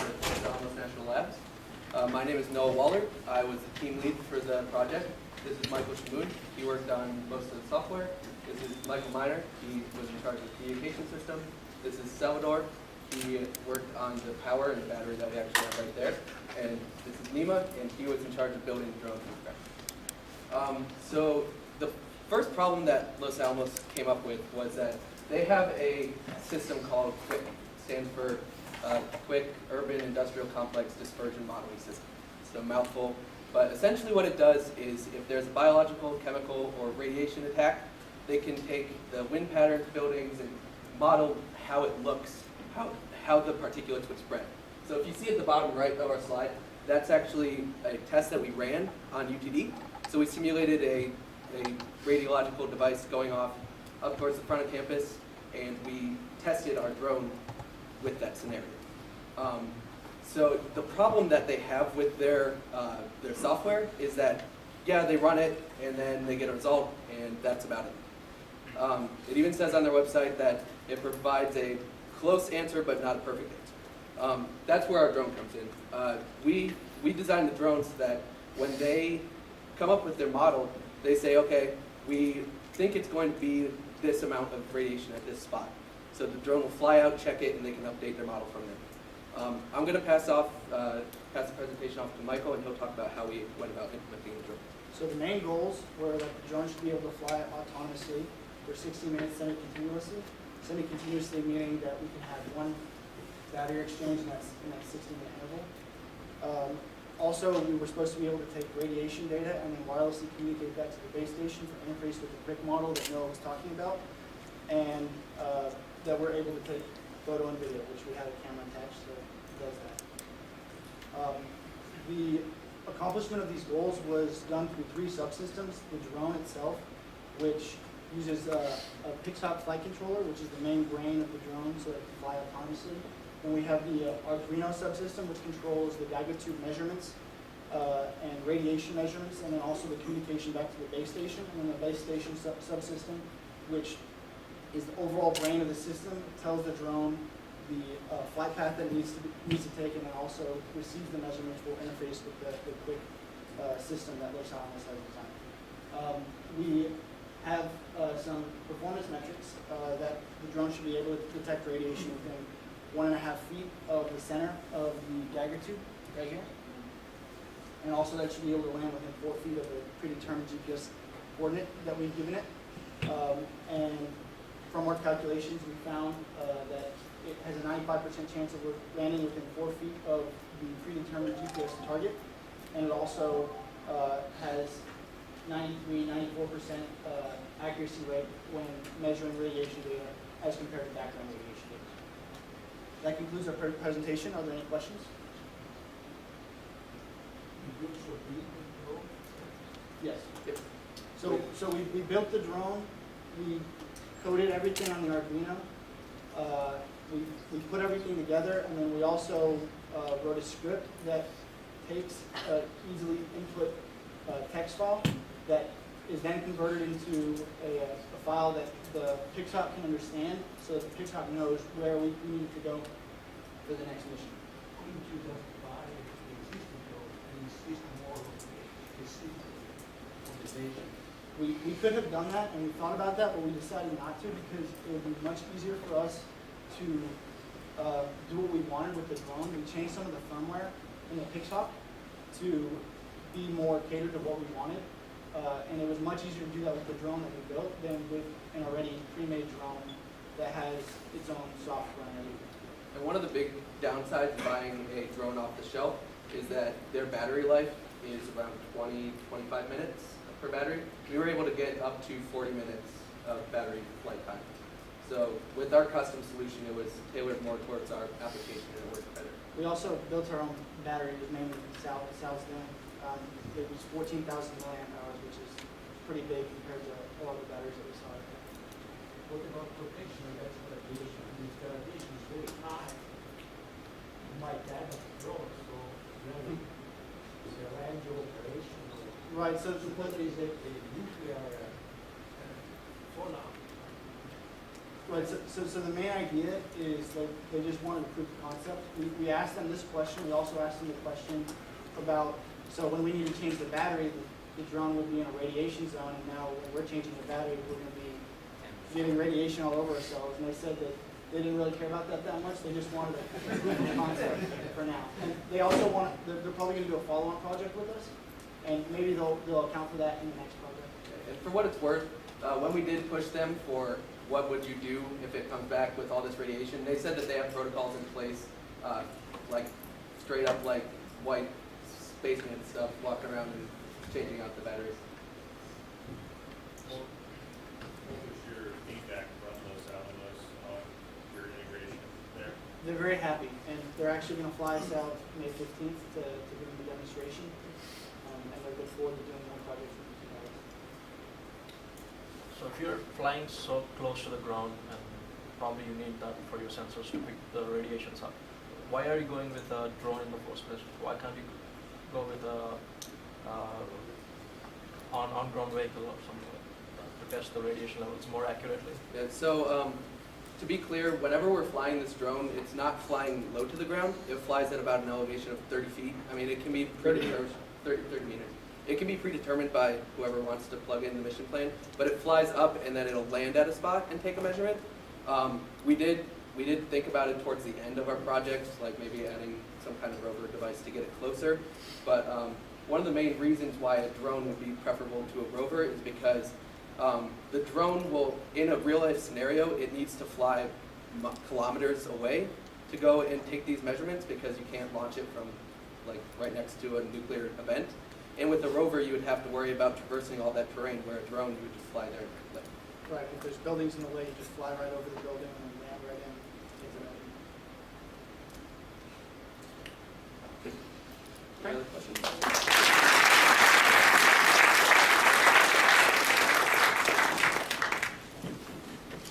at Los Alamos National Labs. My name is Noah Waller. I was the team lead for the project. This is Michael Shamoon. He worked on most of the software. This is Michael Miner. He was in charge of the communication system. This is Salvador. He worked on the power and the battery that we actually have right there. And this is Nima, and he was in charge of building the drone from scratch. So the first problem that Los Alamos came up with was that they have a system called QUIC. It stands for Quick Urban Industrial Complex Dispersion Modeling System. It's a mouthful, but essentially what it does is if there's a biological, chemical, or radiation attack, they can take the wind patterns, buildings, and model how it looks, how the particulates would spread. So if you see at the bottom right of our slide, that's actually a test that we ran on UTD. So we simulated a radiological device going off up towards the front of campus, and we tested our drone with that scenario. So the problem that they have with their software is that, yeah, they run it and then they get a result and that's about it. It even says on their website that it provides a close answer but not a perfect answer. That's where our drone comes in. We designed the drones so that when they come up with their model, they say, okay, we think it's going to be this amount of radiation at this spot. So the drone will fly out, check it, and they can update their model from there. I'm going to pass the presentation off to Michael, and he'll talk about how we went about implementing the drone. So the main goals were that the drone should be able to fly autonomously for 60 minutes semi-continuously. Semi-continuously meaning that we can have one battery exchange in that 60-minute interval. Also, we were supposed to be able to take radiation data and then wirelessly communicate that to the base station for interface with the QUIC model that Noah was talking about. And that we're able to take photo and video, which we had a camera attached, so it does that. The accomplishment of these goals was done through 3 subsystems. The drone itself, which uses a Pixhawk flight controller, which is the main brain of the drone, so it can fly autonomously. Then we have the Arduino subsystem, which controls the Geiger tube measurements and radiation measurements, and then also the communication back to the base station. And then the base station subsystem, which is the overall brain of the system. It tells the drone the flight path that it needs to take, and then also receives the measurements will interface with the QUIC system that Los Alamos has designed. We have some performance metrics that the drone should be able to detect radiation within 1.5 feet of the center of the Geiger tube, right here. And also that should be able to land within 4 feet of the predetermined GPS coordinate that we've given it. And from our calculations, we found that it has a 95% chance of landing within 4 feet of the predetermined GPS target. And it also has 93-94% accuracy rate when measuring radiation data as compared to background radiation data. That concludes our presentation. Are there any questions? Yes. Yep. So we built the drone. We coded everything on the Arduino. We put everything together, and then we also wrote a script that takes easily input text file that is then converted into a file that the Pixhawk can understand, so that the Pixhawk knows where we need to go for the next mission. Couldn't you just buy the existing code and insist more on the system on the base? We could have done that, and we thought about that, but we decided not to because it would be much easier for us to do what we wanted with the drone. We changed some of the firmware in the Pixhawk to be more catered to what we wanted. And it was much easier to do that with the drone that we built than with an already pre-made drone that has its own software and everything. And one of the big downsides of buying a drone off the shelf is that their battery life is around 20-25 minutes per battery. We were able to get up to 40 minutes of battery flight time. So with our custom solution, it was tailored more towards our application and it worked better. We also built our own battery. It was mainly Sal's doing. It was 14,000 milliamp hours, which is pretty big compared to all the batteries that we saw. What about protection against radiation? This radiation is very high. You might die of the drone, so really, it's a range of operation. Right, so What is it, a nuclear fallout? Right, so the main idea is like, they just wanted to prove the concept. We asked them this question, we also asked them the question about, so when we need to change the battery, the drone would be in a radiation zone, and now when we're changing the battery, we're gonna be getting radiation all over ourselves, and they said that they didn't really care about that much, they just wanted to prove the concept for now. And they also want, they're probably gonna do a follow-on project with us, and maybe they'll account for that in the next project. And for what it's worth, when we did push them for what would you do if it comes back with all this radiation, they said that they have protocols in place, like straight up like white spaceman stuff, walking around and changing out the batteries. What was your feedback from those Alamos on your integration there? They're very happy, and they're actually gonna fly us out May 15th to give them a demonstration, and they're looking forward to doing more projects with you guys. So if you're flying so close to the ground, and probably you need that for your sensors to pick the radiations up, why are you going with a drone in the first place? Why can't you go with a on-ground vehicle or something like that to test the radiation levels more accurately? Yeah, so to be clear, whenever we're flying this drone, it's not flying low to the ground. It flies at about an elevation of 30 feet. I mean, it can be 30 meters. It can be predetermined by whoever wants to plug in the mission plan, but it flies up and then it'll land at a spot and take a measurement. We did think about it towards the end of our project, like maybe adding some kind of rover device to get it closer. But one of the main reasons why a drone would be preferable to a rover is because the drone will, in a real life scenario, it needs to fly kilometers away to go and take these measurements because you can't launch it from like right next to a nuclear event. And with the rover, you would have to worry about traversing all that terrain, where a drone, you would just fly there. Right, if there's buildings in the way, you just fly right over the building and land right in.